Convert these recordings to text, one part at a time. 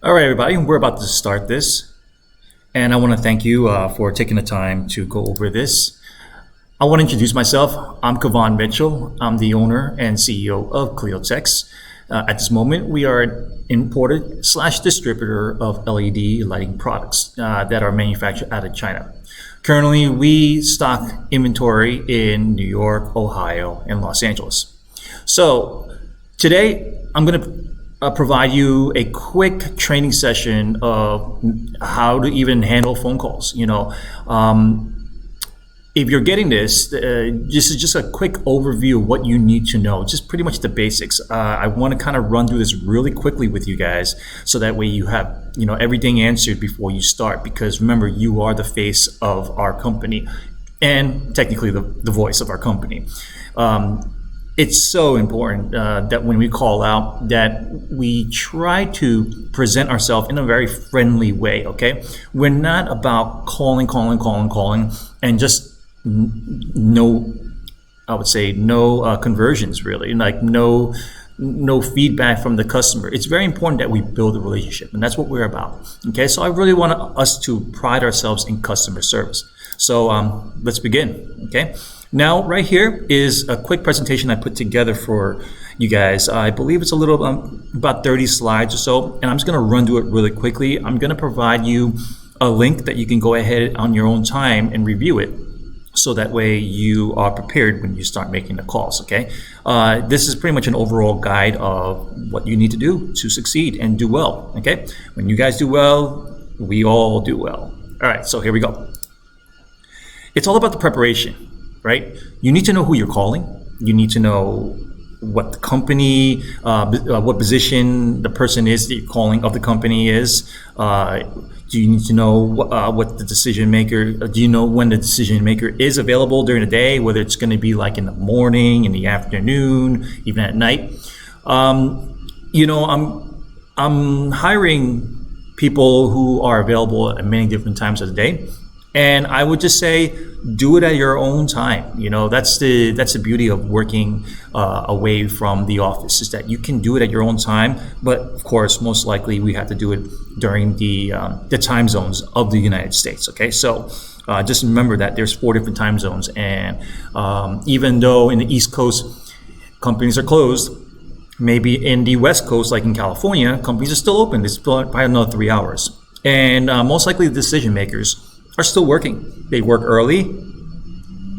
All right, everybody, we're about to start this, and I want to thank you for taking the time to go over this. I want to introduce myself. I'm Cavan Mitchell. I'm the owner and CEO of Cleotex. At this moment, we are an importer/distributor of LED lighting products that are manufactured out of China. Currently, we stock inventory in New York, Ohio, and Los Angeles. So today, I'm going to provide you a quick training session of how to even handle phone calls. If you're getting this is just a quick overview of what you need to know, just pretty much the basics. I want to kind of run through this really quickly with you guys, so that way you have everything answered before you start. Because remember, you are the face of our company, and technically the voice of our company. It's so important that when we call out, that we try to present ourselves in a very friendly way, okay? We're not about calling, and just no conversions, really, like no feedback from the customer. It's very important that we build a relationship, and that's what we're about, okay? So I really want us to pride ourselves in customer service. So let's begin, okay? Now, right here is a quick presentation I put together for you guys. I believe it's a little about 30 slides or so, and I'm just going to run through it really quickly. I'm going to provide you a link that you can go ahead on your own time and review it, so that way you are prepared when you start making the calls, okay? This is pretty much an overall guide of what you need to do to succeed and do well, okay? When you guys do well, we all do well. All right, so here we go. It's all about the preparation, right? You need to know who you're calling. You need to know what the company, what position the person is that you're calling of the company is. Do you need to know what the decision maker, do you know when the decision maker is available during the day, whether it's going to be like in the morning, in the afternoon, even at night? I'm hiring people who are available at many different times of the day. And I would just say, do it at your own time. That's the beauty of working away from the office, is that you can do it at your own time. But of course, most likely we have to do it during the time zones of the United States. Okay, so just remember that there's 4 different time zones, and even though in the East Coast companies are closed, maybe in the West Coast, like in California, companies are still open. It's probably another 3 hours, and most likely the decision makers are still working. They work early,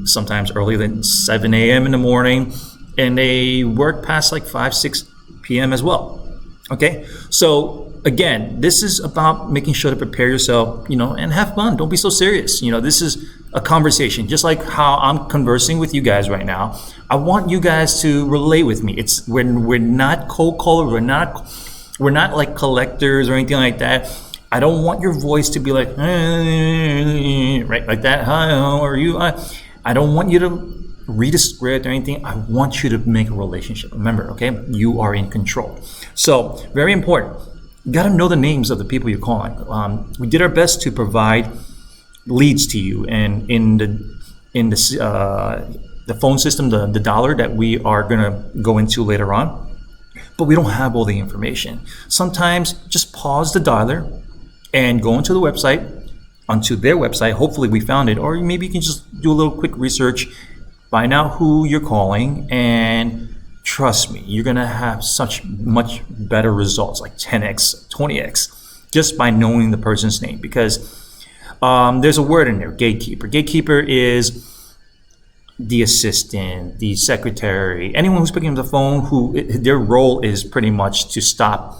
sometimes earlier than 7 a.m. in the morning, and they work past like 5, 6 p.m. as well. Okay, so again, this is about making sure to prepare yourself, and have fun. Don't be so serious. This is a conversation, just like how I'm conversing with you guys right now. I want you guys to relate with me. It's when we're not cold callers, we're not like collectors or anything like that. I don't want your voice to be like, right, like that. Hi, how are you? I don't want you to read a script or anything. I want you to make a relationship. Remember, okay, you are in control. So very important. You got to know the names of the people you're calling. We did our best to provide leads to you, and in the phone system, the dollar that we are gonna go into later on. But we don't have all the information. Sometimes just pause the dialer and go onto their website. Hopefully we found it, or maybe you can just do a little quick research, find out who you're calling, and trust me, you're gonna have such much better results, like 10x, 20x, just by knowing the person's name. Because there's a word in there, gatekeeper. Gatekeeper is the assistant, the secretary, anyone who's picking up the phone, their role is pretty much to stop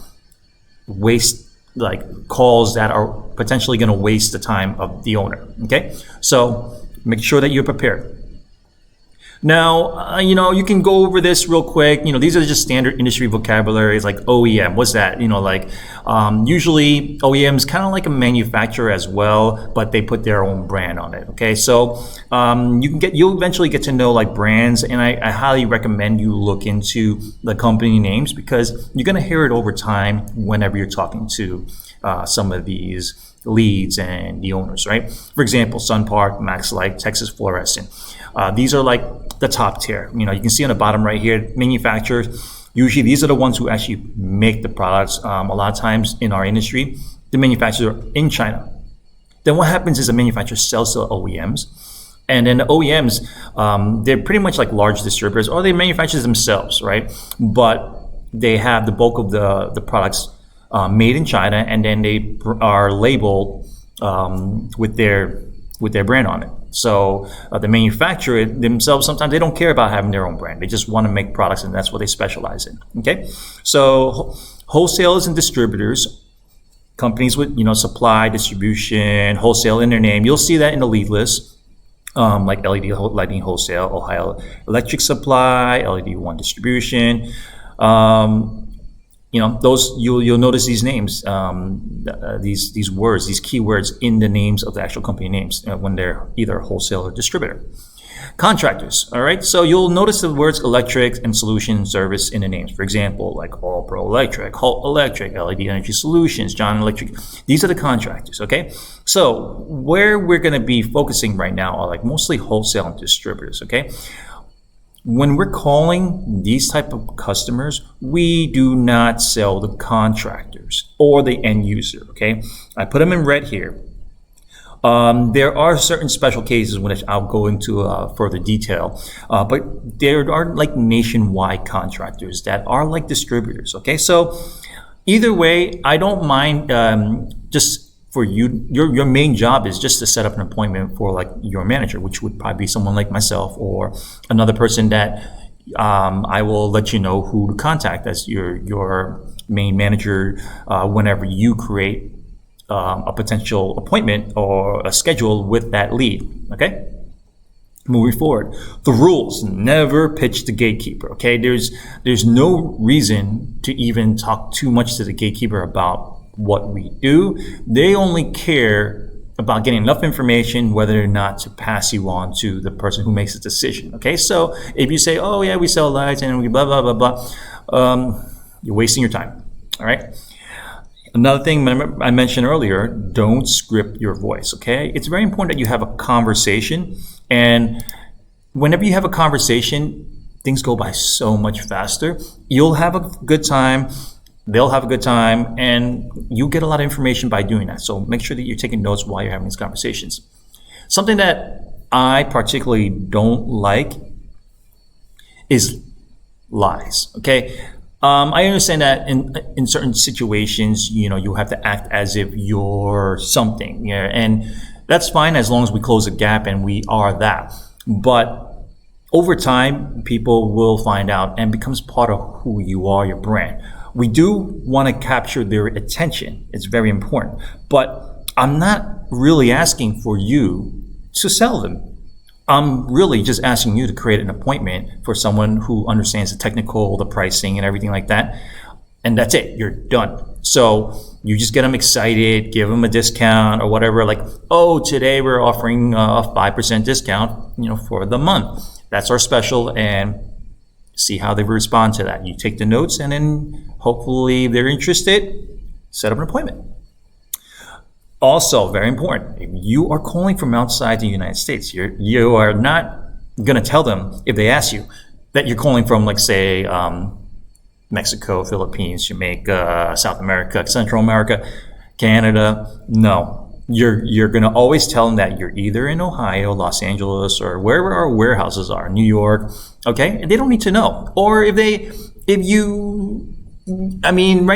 calls that are potentially going to waste the time of the owner. Okay, so make sure that you're prepared. Now, you can go over this real quick. These are just standard industry vocabularies, like OEM. What's that? Usually OEM is kind of like a manufacturer as well, but they put their own brand on it. Okay, so you'll eventually get to know like brands, and I highly recommend you look into the company names, because you're going to hear it over time whenever you're talking to some of these leads and the owners, right? For example, Sun Park, Max Light, Texas Fluorescent. These are like the top tier. You can see on the bottom right here, manufacturers. Usually these are the ones who actually make the products. A lot of times in our industry, the manufacturers are in China. Then what happens is the manufacturer sells to OEMs, and then the OEMs, they're pretty much like large distributors, or they manufacture themselves, right? But they have the bulk of the products made in China, and then they are labeled with their brand on it. So the manufacturer themselves, sometimes they don't care about having their own brand. They just want to make products, and that's what they specialize in. Okay, so wholesalers and distributors, companies with supply, distribution, wholesale in their name. You'll see that in the lead list, like LED Lighting Wholesale, Ohio Electric Supply, LED One Distribution. Those you'll notice these names, these words, these keywords in the names of the actual company names when they're either a wholesale or distributor. Contractors, all right? So you'll notice the words electric and solution service in the names. For example, like All Pro Electric, Holt Electric, LED Energy Solutions, John Electric. These are the contractors, okay? So where we're going to be focusing right now are like mostly wholesale and distributors, okay? When we're calling these type of customers, we do not sell the contractors or the end user, okay? I put them in red here. There are certain special cases which I'll go into further detail, but there are like nationwide contractors that are like distributors, okay? So either way, I don't mind just for you, your main job is just to set up an appointment for like your manager, which would probably be someone like myself or another person that I will let you know who to contact as your main manager whenever you create a potential appointment or a schedule with that lead, okay? Moving forward, the rules: never pitch the gatekeeper, okay? There's no reason to even talk too much to the gatekeeper about what we do. They only care about getting enough information whether or not to pass you on to the person who makes the decision, okay? So if you say, oh yeah, we sell lights and we blah, blah, blah, blah, you're wasting your time, all right? Another thing I mentioned earlier, don't script your voice, okay? It's very important that you have a conversation, and whenever you have a conversation, things go by so much faster. You'll have a good time, they'll have a good time, and you get a lot of information by doing that. So make sure that you're taking notes while you're having these conversations. Something that I particularly don't like is lies, okay? I understand that in certain situations, you have to act as if you're something, and that's fine as long as we close the gap and we are that. But over time, people will find out and becomes part of who you are, your brand. We do want to capture their attention. It's very important. But I'm not really asking for you to sell them. I'm really just asking you to create an appointment for someone who understands the technical, the pricing, and everything like that. And that's it. You're done. So you just get them excited, give them a discount or whatever. Like, oh, today we're offering a 5% discount, for the month. That's our special, and see how they respond to that. You take the notes, and then hopefully they're interested. Set up an appointment. Also, very important, if you are calling from outside the United States, you are not going to tell them, if they ask you, that you're calling from, like, say, Mexico, Philippines, Jamaica, South America, Central America, Canada. No, you're going to always tell them that you're either in Ohio, Los Angeles, or wherever our warehouses are, New York, okay? And they don't need to know. Or right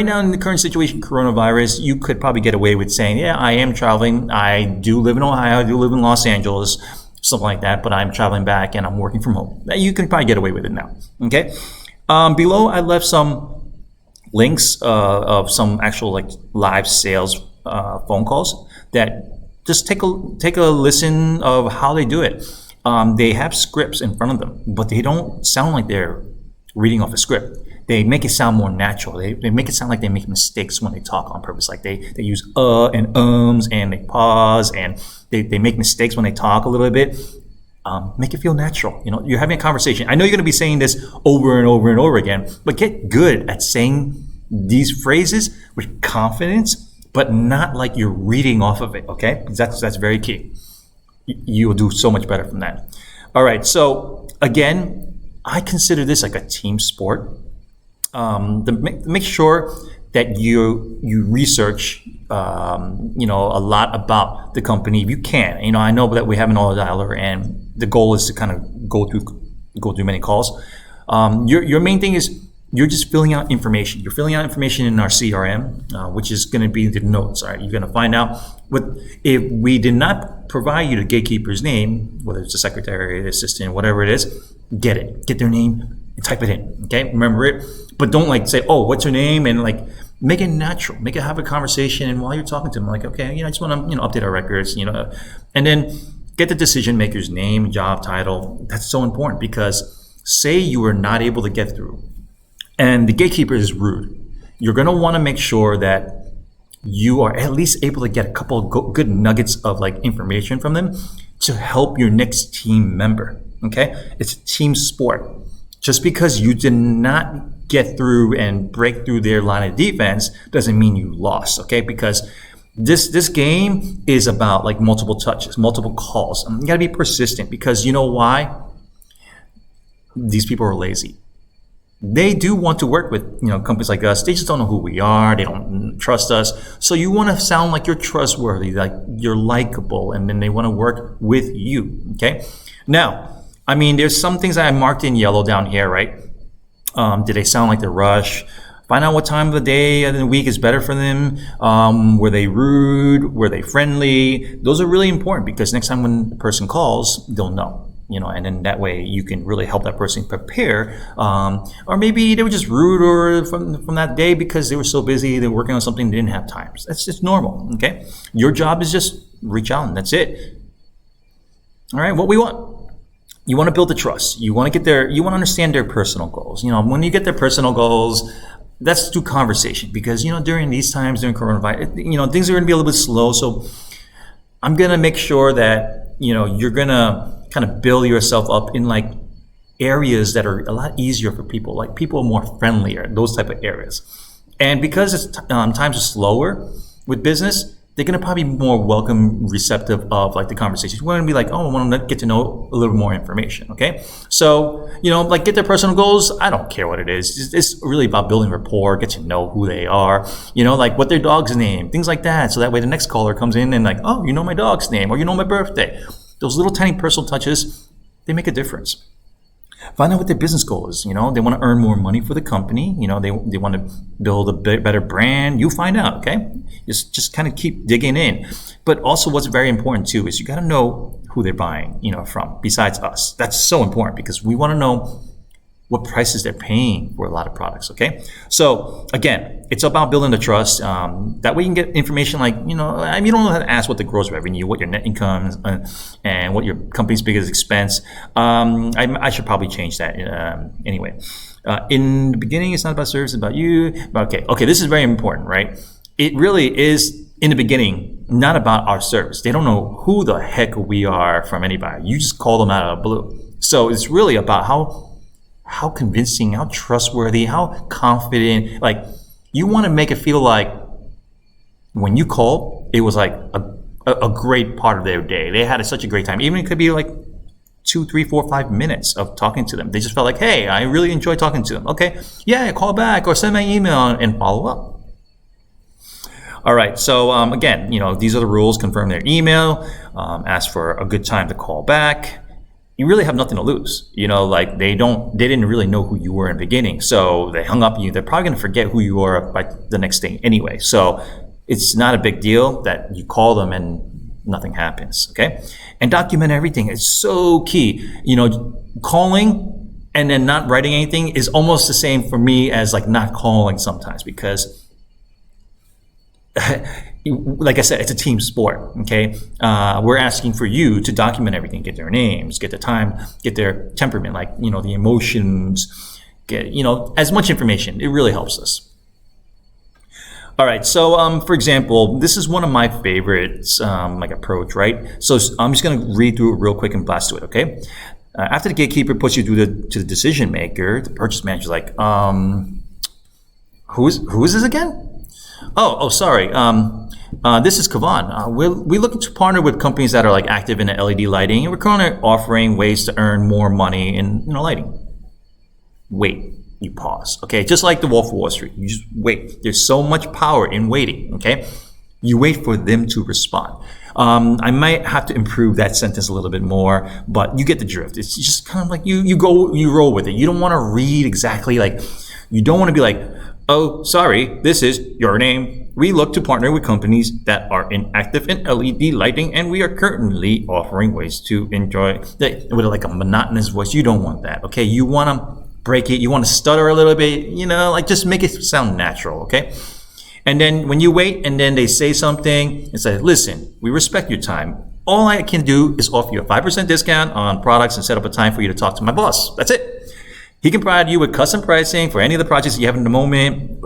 now in the current situation, coronavirus, you could probably get away with saying, yeah, I am traveling. I do live in Ohio. I do live in Los Angeles, something like that, but I'm traveling back and I'm working from home. You can probably get away with it now, okay? Below, I left some links of some actual like live sales phone calls that just take a listen of how they do it. They have scripts in front of them, but they don't sound like they're reading off a script. They make it sound more natural. They make it sound like they make mistakes when they talk on purpose. Like they use and ums, and they pause, and they make mistakes when they talk a little bit. Make it feel natural. You're having a conversation. I know you're going to be saying this over and over and over again, but get good at saying these phrases with confidence, but not like you're reading off of it, okay? That's very key. You will do so much better from that. All right, so again, I consider this like a team sport. make sure that you research a lot about the company if you can. I know that we have an auto dialer, and the goal is to kind of go through many calls. Your main thing is you're just filling out information. You're filling out information in our CRM, which is going to be the notes. All right, you're going to find out if we did not provide you the gatekeeper's name, whether it's the secretary, the assistant, whatever it is, get their name and type it in. Okay, remember it, but don't say, oh, what's your name, and make it natural. Make it have a conversation, and while you're talking to them, okay, I just want to update our records, and then get the decision maker's name, job title. That's so important, because say you were not able to get through, and the gatekeeper is rude. You're going to want to make sure that you are at least able to get a couple of good nuggets of information from them to help your next team member. Okay, it's a team sport. Just because you did not get through and break through their line of defense doesn't mean you lost. Okay, because this game is about multiple touches, multiple calls. You got to be persistent, because you know why? These people are lazy. They do want to work with companies like us. They just don't know who we are. They don't trust us. So you want to sound like you're trustworthy, like you're likable, and then they want to work with you. Okay. Now, there's some things that I marked in yellow down here, right? Did they sound like they rush? Find out what time of the day and the week is better for them. Were they rude? Were they friendly? Those are really important, because next time when the person calls, they'll know. And then that way you can really help that person prepare. Or maybe they were just rude, or from that day because they were so busy, they were working on something, they didn't have time. That's just normal, okay? Your job is just reach out, and that's it. All right, what we want. You want to build the trust. You want to understand their personal goals. When you get their personal goals, that's through conversation, because, during these times, during coronavirus, things are going to be a little bit slow. So I'm going to make sure that, you're going to kind of build yourself up in areas that are a lot easier for people, people are more friendlier, those type of areas. And because it's times are slower with business, they're going to probably be more welcome, receptive of the conversations. We're going to be I want to get to know a little more information. Okay. So, get their personal goals. I don't care what it is. It's really about building rapport, get to know who they are, what their dog's name, things like that. So that way the next caller comes in and oh, my dog's name, or my birthday. Those little tiny personal touches, they make a difference. Find out what their business goal is. They want to earn more money for the company. They want to build a better brand. You find out, okay? Just kind of keep digging in. But also what's very important too is you got to know who they're buying, from, besides us. That's so important, because we want to know what prices they're paying for a lot of products, okay? So again, it's about building the trust. That way you can get information you don't have to ask what the gross revenue, what your net income is, and what your company's biggest expense. I should probably change that anyway. In the beginning, it's not about service, it's about you. Okay, this is very important, right? It really is, in the beginning, not about our service. They don't know who the heck we are from anybody. You just call them out of the blue. So it's really about how convincing, how trustworthy, how confident. You want to make it feel like when you call, it was a great part of their day. They had such a great time. Even it could be 2, 3, 4, 5 minutes of talking to them. They just felt hey, I really enjoy talking to them. Okay, yeah, call back or send my email and follow up. All right, so again, these are the rules. Confirm their email, ask for a good time to call back. You really have nothing to lose. They didn't really know who you were in the beginning. So they hung up on you. They're probably going to forget who you are by the next day anyway. So it's not a big deal that you call them and nothing happens. Okay. And document everything. It's so key. Calling and then not writing anything is almost the same for me as not calling sometimes, because like I said, it's a team sport, okay? We're asking for you to document everything, get their names, get the time, get their temperament, the emotions, get, as much information. It really helps us. All right, so for example, this is one of my favorites, approach, right? So I'm just gonna read through it real quick and blast through it, okay? After the gatekeeper puts you through to the decision maker, the purchase manager's who is this again? Oh, sorry. This is Cavan. We're looking to partner with companies that are active in the LED lighting, and we're currently offering ways to earn more money in lighting. Wait, you pause. Okay, just like the Wolf of Wall Street, you just wait. There's so much power in waiting. Okay, you wait for them to respond. I might have to improve that sentence a little bit more, but you get the drift. It's just kind of like you roll with it. You don't want to read exactly like, you don't want to be like, oh, sorry, this is your name. We look to partner with companies that are active in LED lighting, and we are currently offering ways to enjoy with like a monotonous voice. You don't want that. Okay, you want to break it. You want to stutter a little bit. Like just make it sound natural. Okay. And then when you wait and then they say something and say, listen, we respect your time. All I can do is offer you a 5% discount on products and set up a time for you to talk to my boss. That's it. He can provide you with custom pricing for any of the projects you have in the moment.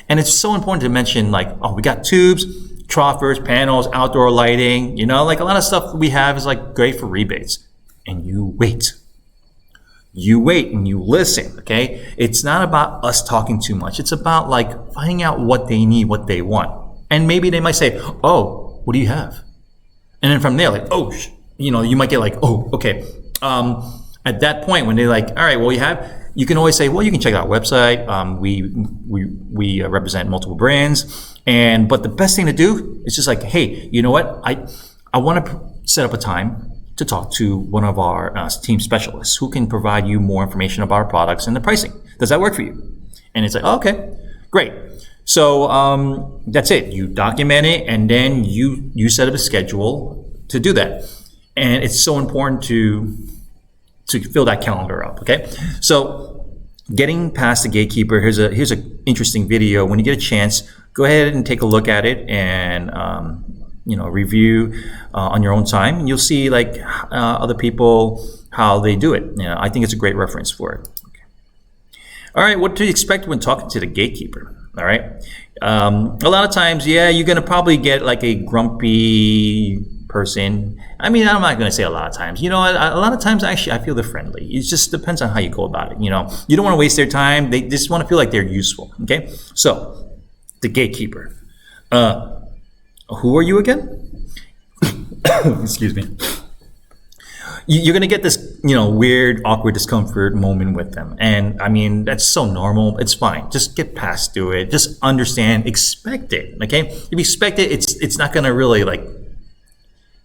And it's so important to mention we got tubes, troffers, panels, outdoor lighting, like a lot of stuff we have is like great for rebates. And you wait. You wait and you listen, okay? It's not about us talking too much. It's about like finding out what they need, what they want. And maybe they might say, oh, what do you have? And then from there, like, oh, you might get like, oh, okay. At that point, when they're like, all right, well, you can always say, well, you can check out our website. We represent multiple brands. But the best thing to do is just like, hey, you know what? I want to set up a time to talk to one of our team specialists who can provide you more information about our products and the pricing. Does that work for you? And it's like, oh, okay, great. So that's it. You document it, and then you set up a schedule to do that. And it's so important to fill that calendar up. Okay, so getting past the gatekeeper. Here's an interesting video. When you get a chance, go ahead and take a look at it and review on your own time, and you'll see like other people how they do it. I think it's a great reference for it. Okay. All right, what to expect when talking to the gatekeeper? All right, a lot of times, you're gonna probably get like a grumpy person. I mean, I'm not gonna say a lot of times. A lot of times actually I feel they're friendly. It just depends on how you go about it. You don't want to waste their time. They just want to feel like they're useful. Okay, so the gatekeeper. Who are you again? Excuse me. You're going to get this, weird, awkward discomfort moment with them. And I mean, that's so normal. It's fine. Just get past through it. Just understand, expect it. Okay. If you expect it, it's not going to really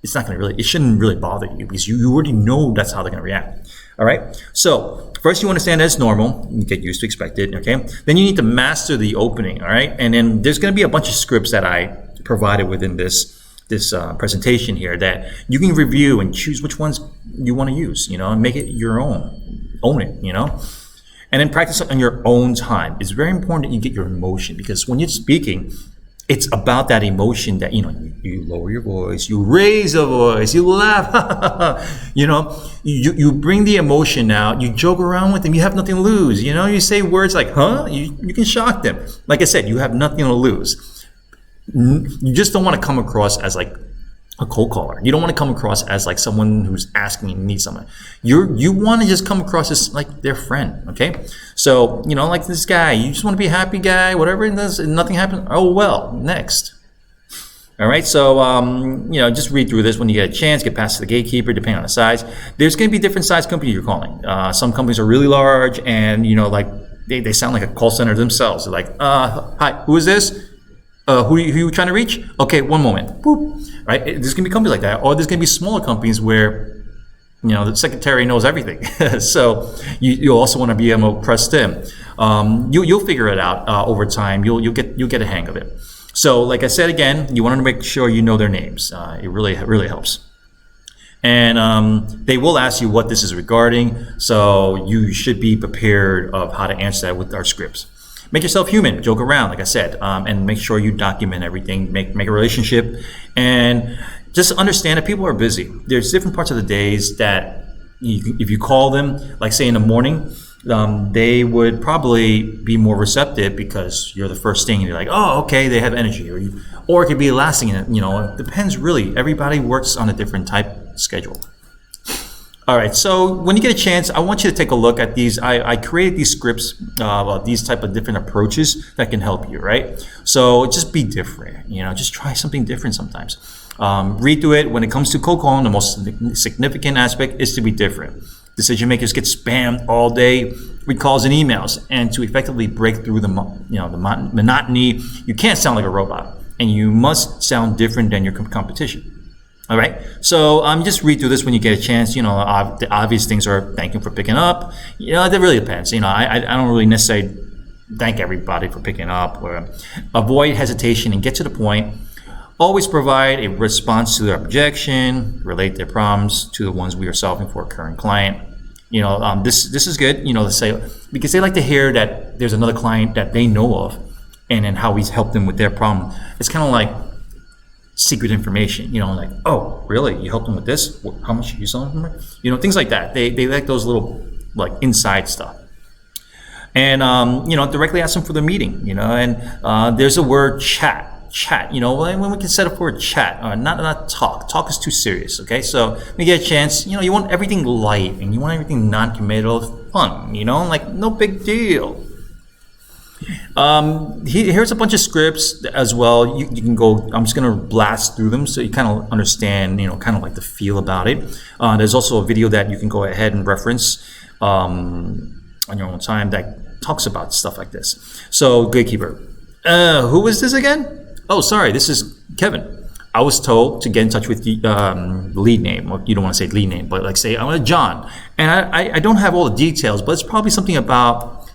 it shouldn't really bother you because you already know that's how they're going to react. All right. So first you understand that it's normal. You get used to expect it. Okay. Then you need to master the opening. All right. And then there's going to be a bunch of scripts that I provided within this presentation here that you can review and choose which ones you want to use, and make it your own it, and then practice on your own time. It's very important that you get your emotion, because when you're speaking, it's about that emotion that, you lower your voice, you raise your voice, you laugh, you bring the emotion out, you joke around with them, you have nothing to lose, you say words like, huh? You can shock them. Like I said, you have nothing to lose. You just don't want to come across as like a cold caller. You don't want to come across as like someone who's asking you to need someone. You want to just come across as like their friend. Okay, so like this guy, you just want to be a happy guy. Whatever it does, nothing happens. Oh well, next. All right, so just read through this when you get a chance. Get past the gatekeeper, depending on the size. There's going to be different size companies you're calling. Some companies are really large, and like they sound like a call center themselves. They're like, hi, who is this? Who are you trying to reach? Okay, one moment. Boop. Right? There's going to be companies like that. Or there's going to be smaller companies where, the secretary knows everything. So you also want to be able to press them. You'll figure it out over time. You'll get a hang of it. So like I said again, you want to make sure you know their names. It really helps. And they will ask you what this is regarding. So you should be prepared of how to answer that with our scripts. Make yourself human, joke around, like I said, and make sure you document everything, make a relationship, and just understand that people are busy. There's different parts of the days that if you call them, like say in the morning, they would probably be more receptive because you're the first thing and you're like, oh, okay, they have energy. Or it could be the last thing, it depends really. Everybody works on a different type schedule. All right, so when you get a chance, I want you to take a look at these. I created these scripts, these type of different approaches that can help you, right? So just be different, just try something different sometimes. Read through it. When it comes to cold calling, the most significant aspect is to be different. Decision makers get spammed all day with calls and emails, and to effectively break through the monotony, you can't sound like a robot, and you must sound different than your competition. All right, so just read through this when you get a chance. The obvious things are thank you for picking up. That really depends. I don't really necessarily thank everybody for picking up, or avoid hesitation and get to the point. Always provide a response to their objection, relate their problems to the ones we are solving for a current client. This is good, to say, because they like to hear that there's another client that they know of, and then how he's helped them with their problem. It's kind of like secret information, like, oh, really? You helped them with this? How much are you selling them? Things like that. They like those little like inside stuff. And directly ask them for the meeting. And there's a word chat. When we can set up for a chat, not talk. Talk is too serious. Okay, so when you get a chance, you want everything light and you want everything non-committal, fun. Like no big deal. Here's a bunch of scripts as well. You can go. I'm just gonna blast through them so you kind of understand, kind of like the feel about it. There's also a video that you can go ahead and reference on your own time that talks about stuff like this. So, Gatekeeper. Who is this again? Oh, sorry, this is Kevin. I was told to get in touch with the lead name. Well, you don't want to say lead name, but like say, I'm John. And I don't have all the details, but it's probably something about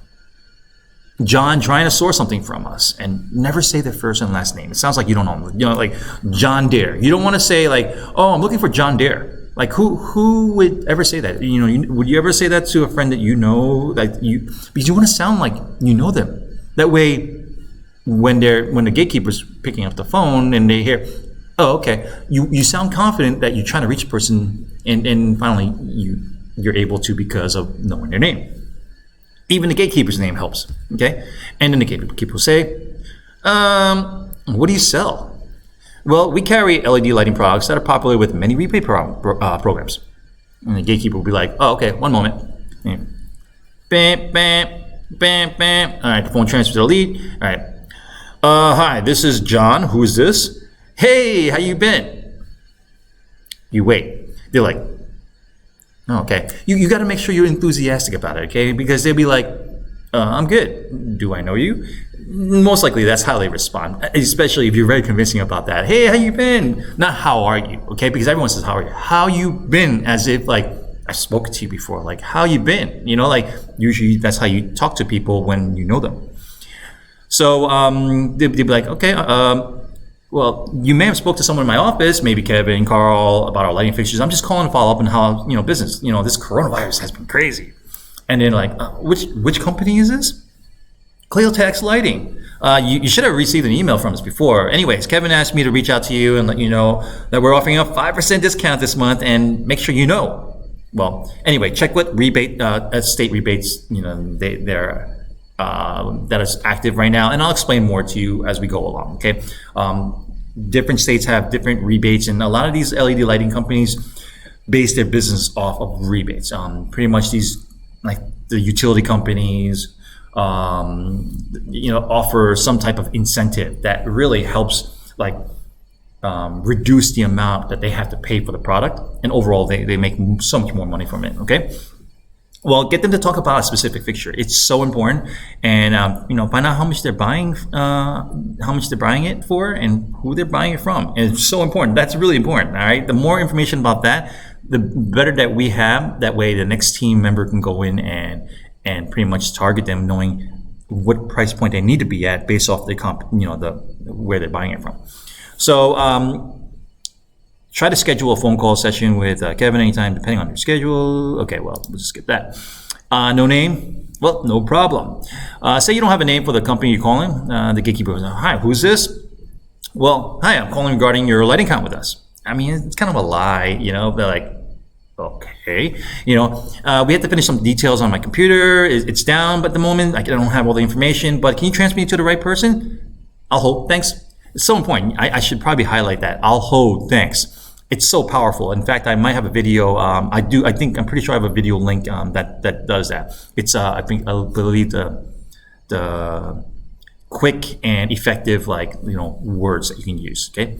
John trying to source something from us, and never say their first and last name. It sounds like you don't know them. Like John Dare. You don't want to say like, oh, I'm looking for John Dare. Like who would ever say that? Would you ever say that to a friend that because you want to sound like you know them. That way, when the gatekeeper's picking up the phone and they hear, oh, okay, you sound confident that you're trying to reach a person, and finally you're able to because of knowing their name. Even the gatekeeper's name helps, okay? And then the gatekeeper will say, what do you sell? Well, we carry LED lighting products that are popular with many rebate programs. And the gatekeeper will be like, oh, okay, one moment. Bam, bam, bam, bam. All right, the phone transfers to the lead. All right. Hi, this is John. Who is this? Hey, how you been? You wait. They're like, oh, okay. You got to make sure you're enthusiastic about it, okay? Because they'll be like, I'm good. Do I know you? Most likely that's how they respond, especially if you're very convincing about that. Hey, how you been? Not how are you, okay? Because everyone says, how are you? How you been? As if like, I've spoken to you before. Like, how you been? Like usually that's how you talk to people when you know them. So they'll be like, okay, well, you may have spoke to someone in my office, maybe Kevin, Carl, about our lighting fixtures. I'm just calling to follow up on how, business, this coronavirus has been crazy. And then like, which company is this? Cleotex Lighting. You should have received an email from us before. Anyways, Kevin asked me to reach out to you and let you know that we're offering a 5% discount this month, and make sure you know. Well, anyway, check what rebate, state rebates, they're that is active right now, and I'll explain more to you as we go along. Okay, different states have different rebates, and a lot of these LED lighting companies base their business off of rebates. Pretty much these, like the utility companies, offer some type of incentive that really helps, like reduce the amount that they have to pay for the product, and overall they make so much more money from it. Okay. Well, get them to talk about a specific fixture. It's so important, and find out how much they're buying it for, and who they're buying it from. And it's so important. That's really important. All right. The more information about that, the better that we have. That way, the next team member can go in and pretty much target them, knowing what price point they need to be at based off the where they're buying it from. So. Try to schedule a phone call session with Kevin anytime, depending on your schedule. Okay, well, we'll just skip that. No name? Well, no problem. Say you don't have a name for the company you're calling. The gatekeeper goes, hi, who's this? Well, hi, I'm calling regarding your lighting account with us. I mean, it's kind of a lie, They're like, okay. We have to finish some details on my computer. It's down, but at the moment, I don't have all the information. But can you transfer me to the right person? I'll hold. Thanks. It's so important. I should probably highlight that. I'll hold. Thanks. It's so powerful. In fact, I might have a video. I'm pretty sure I have a video link that does that. It's I believe the quick and effective words that you can use. Okay.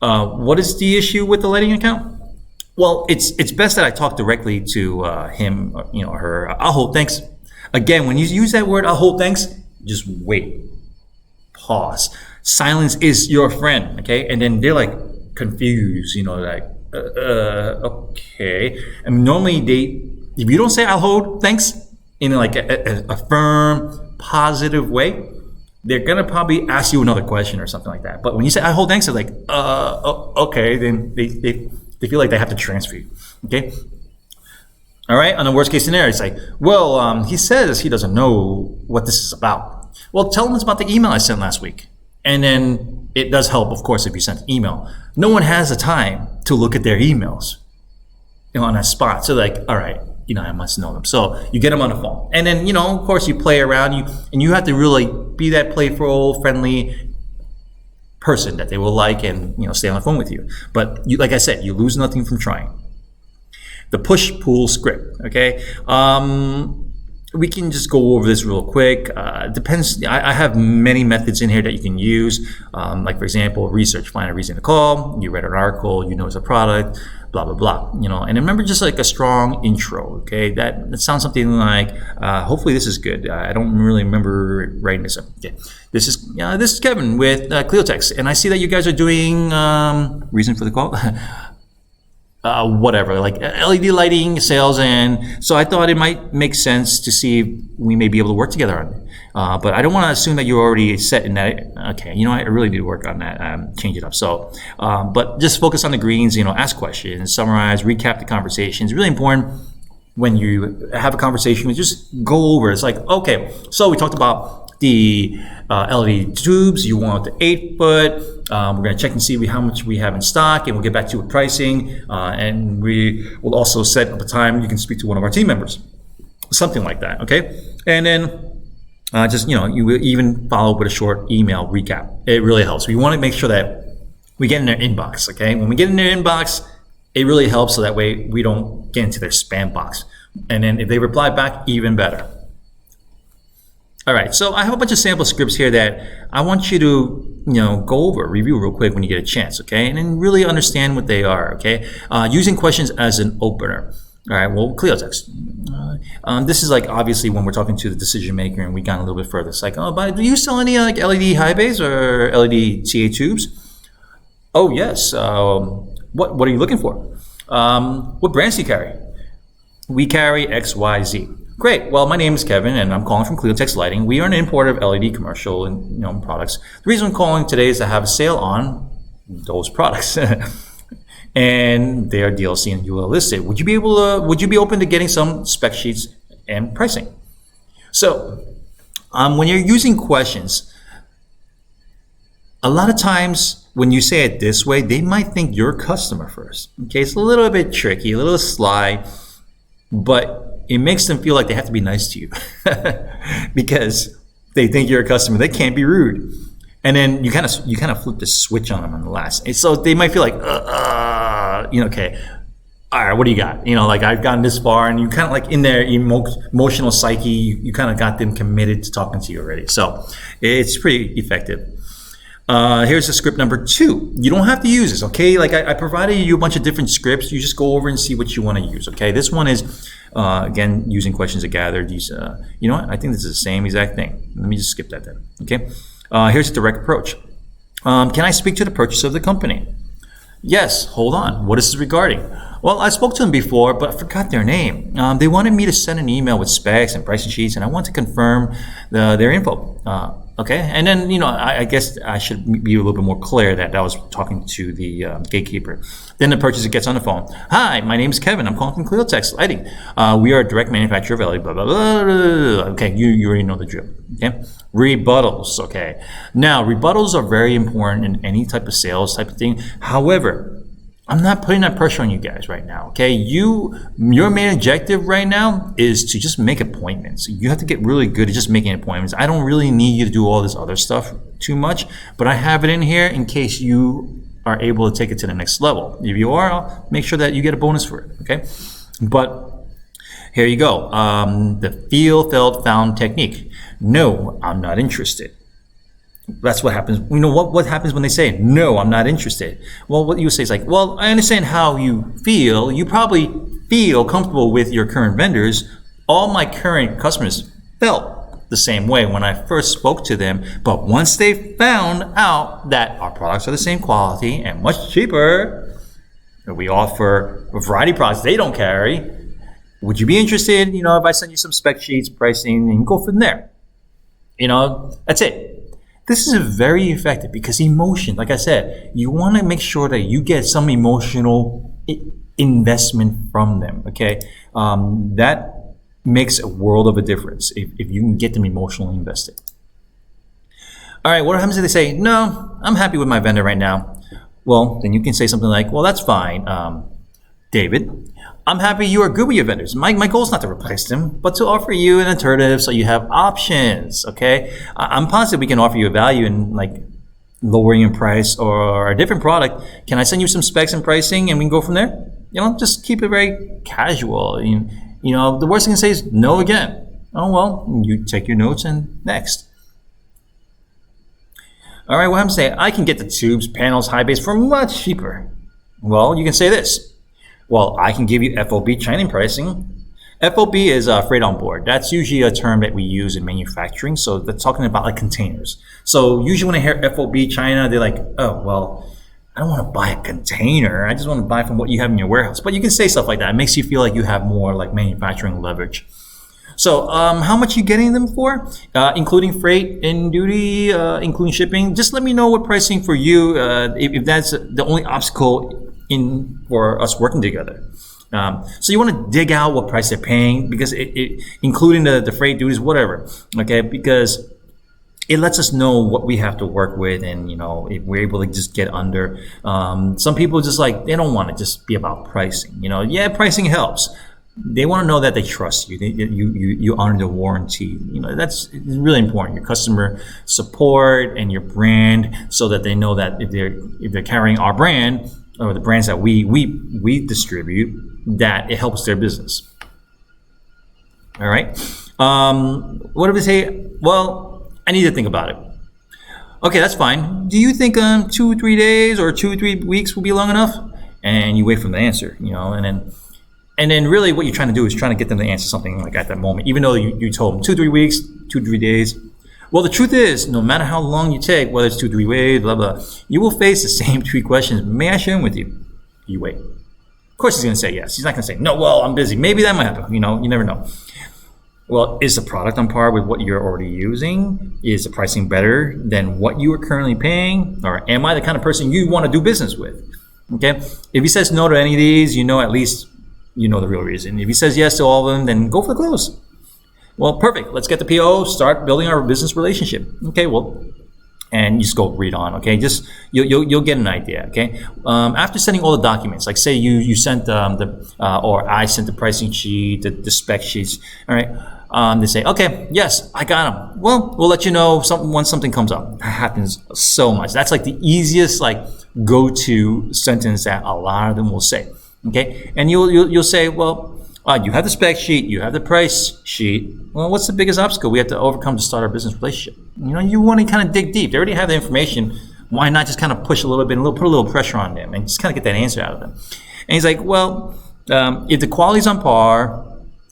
What is the issue with the lighting account? Well, it's best that I talk directly to him, or her. I'll hold thanks. Again, when you use that word, I'll hold thanks, just wait. Pause. Silence is your friend, okay? And then they're like confused, like, okay. And normally if you don't say I'll hold thanks in like a firm, positive way, they're gonna probably ask you another question or something like that. But when you say I hold thanks, they're like, okay, then they feel like they have to transfer you, okay? All right, on the worst case scenario, it's like, well, he says he doesn't know what this is about. Well, tell him it's about the email I sent last week. And then it does help, of course, if you sent an email. No one has the time to look at their emails, on that spot. So like, all right, I must know them. So you get them on the phone. And then, of course, you play around, and you have to really be that playful, friendly person that they will like and, stay on the phone with you. But like I said, you lose nothing from trying. The push-pull script, okay? We can just go over this real quick. Depends. I have many methods in here that you can use. Like, for example, research, find a reason to call. You read an article, you know it's a product, blah, blah, blah. And remember, just like a strong intro, okay? That sounds something like, hopefully this is good. I don't really remember writing this up. Okay. This is Kevin with Cleotex, and I see that you guys are doing reason for the call. Whatever, like LED lighting sales, and so I thought it might make sense to see if we may be able to work together on it. But I don't want to assume that you're already set in that. Okay, I really need to work on that, change it up. So, but just focus on the greens, ask questions, summarize, recap the conversation. It's really important when you have a conversation, just go over. It's like, okay, so we talked about the LED tubes. You want the 8-foot. We're going to check and see how much we have in stock, and we'll get back to you with pricing. And we will also set up a time you can speak to one of our team members, something like that. Okay, and then you will even follow up with a short email recap. It really helps. We want to make sure that we get in their inbox. Okay, when we get in their inbox, it really helps, so that way we don't get into their spam box. And then if they reply back, even better. All right, so I have a bunch of sample scripts here that I want you to, go over, review real quick when you get a chance, okay? And then really understand what they are, okay? Using questions as an opener. All right, well, Cleotex. This is like, obviously, when we're talking to the decision maker and we got a little bit further. It's like, but do you sell any like LED high bays or LED CA tubes? Oh, yes. What are you looking for? What brands do you carry? We carry XYZ. Great. Well, my name is Kevin, and I'm calling from Cleotex Lighting. We are an importer of LED commercial and products. The reason I'm calling today is to have a sale on those products, and they are DLC and UL listed. Would you be open to getting some spec sheets and pricing? So, when you're using questions, a lot of times when you say it this way, they might think you're a customer first. Okay, it's a little bit tricky, a little sly, but it makes them feel like they have to be nice to you because they think you're a customer. They can't be rude, and then you kind of flip the switch on them on the last. And so they might feel like, okay, all right, what do you got? Like, I've gotten this far, and you kind of like in their emotional psyche, you kind of got them committed to talking to you already. So it's pretty effective. Here's the script number 2. You don't have to use this, okay? Like, I provided you a bunch of different scripts. You just go over and see what you want to use, okay? This one is, again, using questions to gather these. You know what? I think this is the same exact thing. Let me just skip that then, okay? Here's a direct approach. Can I speak to the purchaser of the company? Yes, hold on. What is this regarding? Well, I spoke to them before, but I forgot their name. They wanted me to send an email with specs and pricing sheets, and I want to confirm their info. Okay, and then, I guess I should be a little bit more clear that I was talking to the gatekeeper. Then the purchaser gets on the phone. Hi, my name is Kevin. I'm calling from Cleotex Lighting. We are a direct manufacturer of LED, blah, blah, blah, blah, blah. Okay, you already know the drill. Okay, rebuttals. Okay, now rebuttals are very important in any type of sales type of thing. However, I'm not putting that pressure on you guys right now, okay? Your main objective right now is to just make appointments. You have to get really good at just making appointments. I don't really need you to do all this other stuff too much, but I have it in here in case you are able to take it to the next level. If you are, I'll make sure that you get a bonus for it, okay? But here you go. The feel, felt, found technique. No, I'm not interested. That's what happens. You know what happens when they say, no, I'm not interested? Well, what you say is like, well, I understand how you feel. You probably feel comfortable with your current vendors. All my current customers felt the same way when I first spoke to them. But once they found out that our products are the same quality and much cheaper, we offer a variety of products they don't carry. Would you be interested, if I send you some spec sheets, pricing, and go from there? That's it. This is very effective because emotion, like I said, you want to make sure that you get some emotional investment from them, okay? That makes a world of a difference if you can get them emotionally invested. All right, what happens if they say, no, I'm happy with my vendor right now? Well, then you can say something like, well, that's fine, David. I'm happy you are good with your vendors. My goal is not to replace them, but to offer you an alternative so you have options, okay? I'm positive we can offer you a value in like lowering in price or a different product. Can I send you some specs and pricing and we can go from there? Just keep it very casual. The worst thing to say is no again. Oh, well, you take your notes and next. All right, well, I'm saying I can get the tubes, panels, high base for much cheaper. Well, you can say this. Well, I can give you FOB China pricing. FOB is freight on board. That's usually a term that we use in manufacturing. So they're talking about like containers. So usually when I hear FOB China, they're like, oh, well, I don't want to buy a container. I just want to buy from what you have in your warehouse. But you can say stuff like that. It makes you feel like you have more like manufacturing leverage. So how much are you getting them for? Including freight and duty, including shipping. Just let me know what pricing for you, if that's the only obstacle for us working together. So you want to dig out what price they're paying because including the freight duties, whatever, okay? Because it lets us know what we have to work with, and if we're able to just get under. Some people just they don't want to just be about pricing. Yeah, pricing helps. They want to know that they trust you. You honor the warranty. That's really important. Your customer support and your brand, so that they know that if they're carrying our brand, or the brands that we distribute, that it helps their business. All right. What if they say, well, I need to think about it? Okay, that's fine. Do you think 2 or 3 days or 2 or 3 weeks will be long enough? And you wait for the answer, and then really what you're trying to do is trying to get them to answer something like at that moment, even though you told them 2 or 3 weeks, 2 or 3 days. Well, the truth is, no matter how long you take, whether it's 2 or 3 days, blah, blah, you will face the same 3 questions. May I share them with you? You wait. Of course he's going to say yes. He's not going to say, no, well, I'm busy. Maybe that might happen. You never know. Well, is the product on par with what you're already using? Is the pricing better than what you are currently paying? Or am I the kind of person you want to do business with? Okay. If he says no to any of these, at least the real reason. If he says yes to all of them, then go for the close. Well, perfect. Let's get the PO, start building our business relationship. Okay, well, and you just go read on, okay? Just, you'll get an idea, okay? After sending all the documents, like say you sent or I sent the pricing sheet, the spec sheets, all right? They say, okay, yes, I got them. Well, we'll let you know once something comes up. That happens so much. That's like the easiest go-to sentence that a lot of them will say, okay? And you'll say, well, you have the spec sheet, you have the price sheet. Well, what's the biggest obstacle we have to overcome to start our business relationship? You want to kind of dig deep. They already have the information. Why not just kind of push a little bit and put a little pressure on them and just kind of get that answer out of them? And he's like, well, if the quality's on par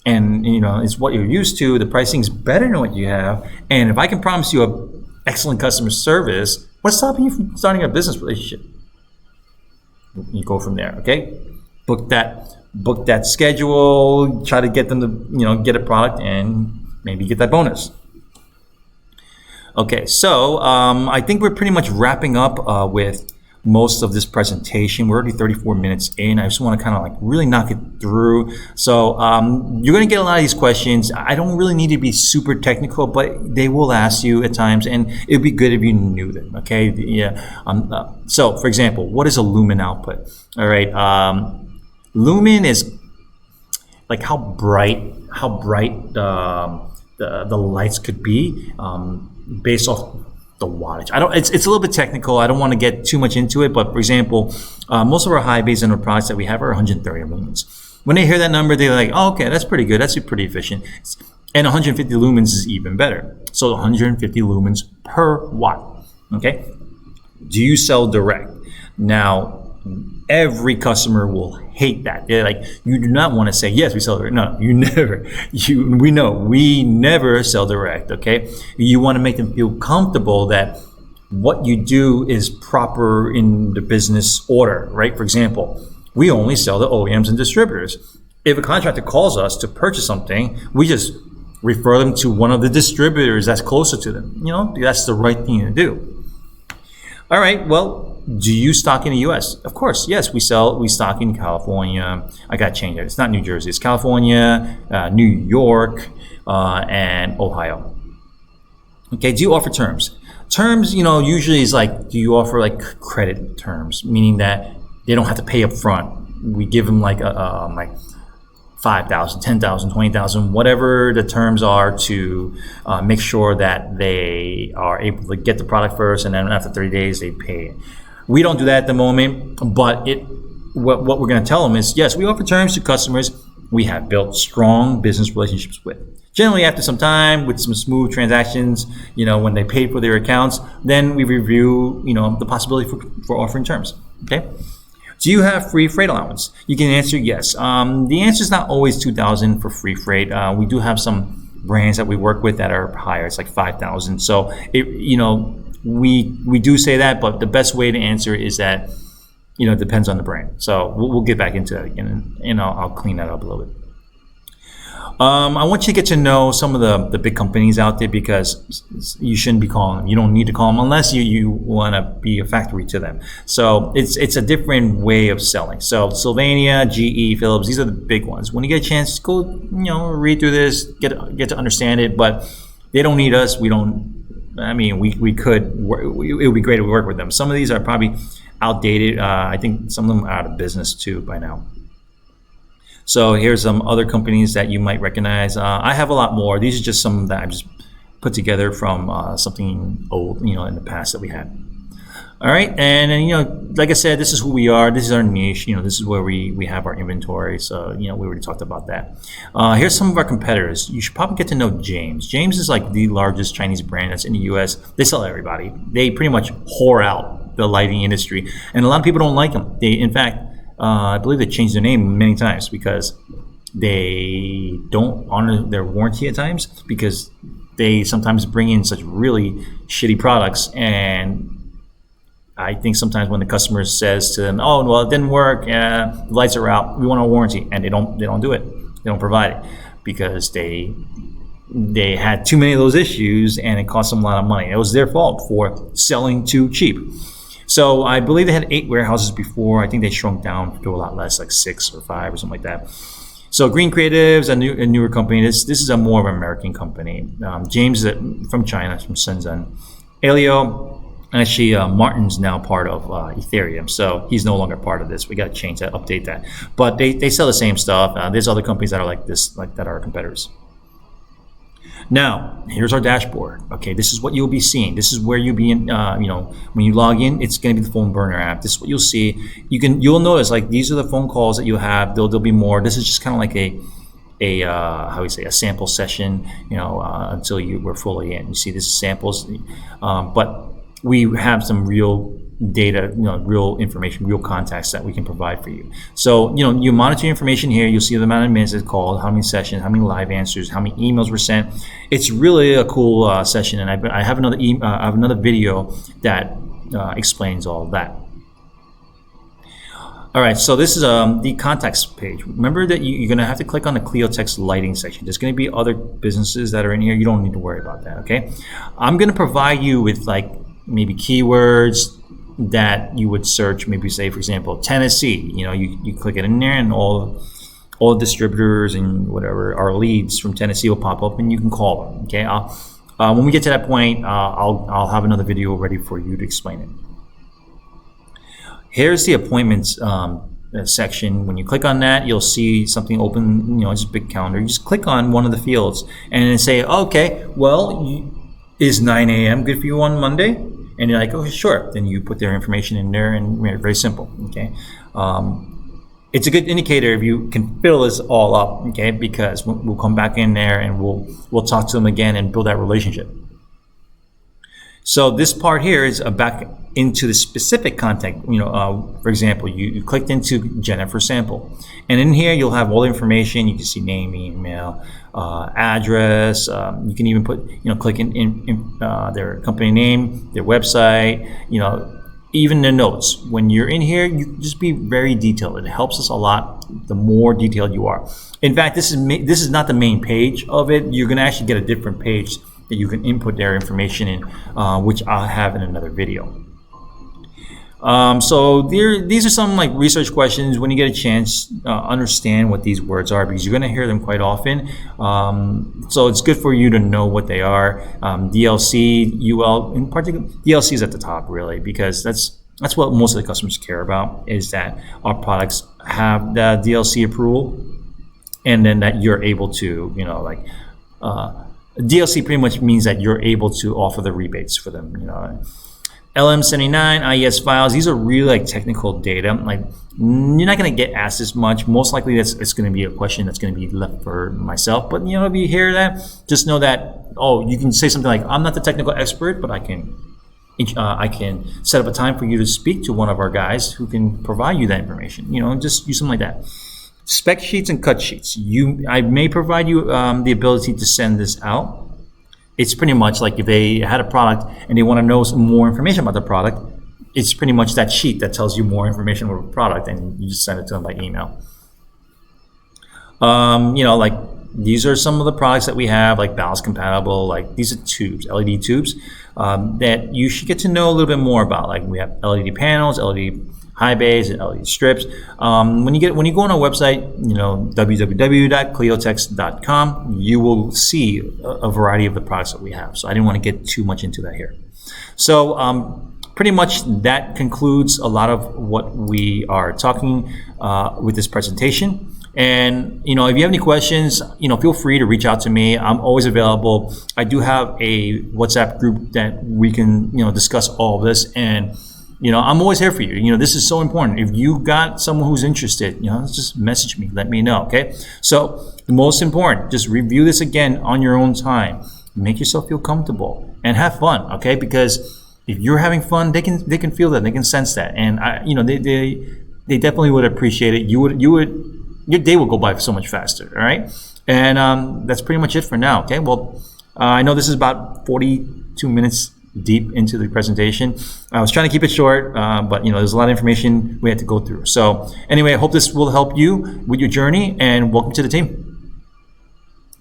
and it's what you're used to, the pricing's better than what you have, and if I can promise you a excellent customer service, what's stopping you from starting a business relationship? You go from there, okay? Book that schedule, try to get them to get a product and maybe get that bonus. Okay, so I think we're pretty much wrapping up with most of this presentation. We're already 34 minutes in. I just want to kind of really knock it through. So you're going to get a lot of these questions. I don't really need to be super technical, but they will ask you at times, and it'd be good if you knew them. Okay, yeah. So for example, what is a lumen output? All right. Lumen is like how bright the lights could be based off the wattage. It's a little bit technical. I don't want to get too much into it, but for example, most of our high bays and our products that we have are 130 lumens. When they hear that number, they're like, oh, okay, that's pretty good. That's pretty efficient. And 150 lumens is even better. So 150 lumens per watt. Okay. Do you sell direct? Now, every customer will hate that. They're like, you do not want to say, yes, we sell direct. No, you never. We never sell direct, okay? You want to make them feel comfortable that what you do is proper in the business order, right? For example, we only sell to OEMs and distributors. If a contractor calls us to purchase something, we just refer them to one of the distributors that's closer to them. That's the right thing to do. All right, well, do you stock in the U.S.? Of course, yes, we stock in California. I got to change that. It's not New Jersey. It's California, New York, and Ohio. Okay, do you offer terms? Terms, usually is like, do you offer like credit terms, meaning that they don't have to pay up front? We give them like like $5,000, $10,000, $20,000, whatever the terms are to make sure that they are able to get the product first, and then after 30 days they pay. We don't do that at the moment, but what we're going to tell them is, yes, we offer terms to customers we have built strong business relationships with. Generally, after some time, with some smooth transactions, when they pay for their accounts, then we review, the possibility for offering terms. Okay. Do you have free freight allowance? You can answer yes. The answer is not always $2,000 for free freight. We do have some brands that we work with that are higher. It's like $5,000. So we do say that, but the best way to answer is that it depends on the brand. So we'll get back into that again, and I'll clean that up a little bit. I want you to get to know some of the big companies out there, because you shouldn't be calling them. You don't need to call them unless you want to be a factory to them. So it's a different way of selling. So Sylvania, GE, Philips, these are the big ones. When you get a chance, go read through this, get to understand it. But they don't need us. We don't. I mean, we could. It would be great to work with them. Some of these are probably outdated. I think some of them are out of business too by now. So here's some other companies that you might recognize. I have a lot more. These are just some that I've just put together from something old, in the past that we had. All right, and then, like I said, this is who we are. This is our niche. This is where we have our inventory. So we already talked about that. Here's some of our competitors. You should probably get to know James. James is like the largest Chinese brand that's in the U.S. They sell everybody. They pretty much whore out the lighting industry, and a lot of people don't like them. In fact, I believe they changed their name many times because they don't honor their warranty at times, because they sometimes bring in such really shitty products. And I think sometimes when the customer says to them, "Oh, well, it didn't work. The lights are out. We want a warranty," and they don't do it. They don't provide it because they had too many of those issues, and it cost them a lot of money. It was their fault for selling too cheap. So I believe they had 8 warehouses before. I think they shrunk down to a lot less, like 6 or 5 or something like that. So Green Creatives, a newer company. This is a more of an American company. James is from China, from Shenzhen. Elio, actually Martin's now part of Ethereum, so he's no longer part of this. We got to change that, update that. But they sell the same stuff. There's other companies that are like this, like that are our competitors. Now, here's our dashboard. Okay, this is what you'll be seeing. This is where you'll be in, when you log in, it's going to be the Phoneburner app. This is what you'll see. You'll notice, like, these are the phone calls that you'll have. There'll be more. This is just kind of like a sample session, until we're fully in. You see, this is samples, but we have some real data, real information, real contacts that we can provide for you. So, you monitor your information here. You'll see the amount of minutes it's called, how many sessions, how many live answers, how many emails were sent. It's really a cool session, and I have another video that explains all of that. All right, so this is the contacts page. Remember that you're going to have to click on the Cleotex lighting section. There's going to be other businesses that are in here. You don't need to worry about that, okay? I'm going to provide you with maybe keywords that you would search. Maybe say, for example, Tennessee. You click it in there, and all distributors and whatever our leads from Tennessee will pop up, and you can call them. Okay. When we get to that point, I'll have another video ready for you to explain it. Here's the appointments section. When you click on that, you'll see something open. It's a big calendar. You just click on one of the fields and then say, okay, well, is 9 a.m. good for you on Monday? And you're like, oh, sure. Then you put their information in there, and very simple. Okay. It's a good indicator if you can fill this all up. Okay, because we'll come back in there and we'll talk to them again and build that relationship. So this part here is back into the specific content. For example, you clicked into Jennifer sample, and in here you'll have all the information. You can see name, email, address. You can even put, click in their company name, their website. Even the notes. When you're in here, you just be very detailed. It helps us a lot the more detailed you are. In fact, this is not the main page of it. You're going to actually get a different page that you can input their information in, which I'll have in another video. So these are some like research questions. When you get a chance, understand what these words are, because you're going to hear them quite often. So it's good for you to know what they are. DLC, UL, in particular, DLC is at the top really, because that's what most of the customers care about, is that our products have the DLC approval, and then that you're able to, DLC pretty much means that you're able to offer the rebates for them. LM79, IES files, these are really technical data. You're not going to get asked as much. Most likely it's going to be a question that's going to be left for myself. But if you hear that, just know that, you can say something like, I'm not the technical expert, but I can set up a time for you to speak to one of our guys who can provide you that information. Just use something like that. Spec sheets and cut sheets. I may provide you the ability to send this out. It's pretty much like if they had a product and they want to know some more information about the product, it's pretty much that sheet that tells you more information about the product, and you just send it to them by email. These are some of the products that we have, like ballast compatible, these are tubes, LED tubes, that you should get to know a little bit more about. We have LED panels, LED high bays, and LED strips. When you go on our website, www.cleotex.com, you will see a variety of the products that we have. So I didn't want to get too much into that here. So pretty much that concludes a lot of what we are talking with this presentation. And if you have any questions, feel free to reach out to me. I'm always available. I do have a WhatsApp group that we can discuss all of this, and I'm always here for you. This is so important. If you got someone who's interested, just message me, let me know, okay? So the most important, just review this again on your own time. Make yourself feel comfortable and have fun, okay? Because if you're having fun, they can feel that, they can sense that, and they definitely would appreciate it. Your day will go by so much faster, all right? And that's pretty much it for now, okay? Well, I know this is about 42 minutes deep into the presentation. I was trying to keep it short, but there's a lot of information we had to go through. So anyway, I hope this will help you with your journey, and welcome to the team.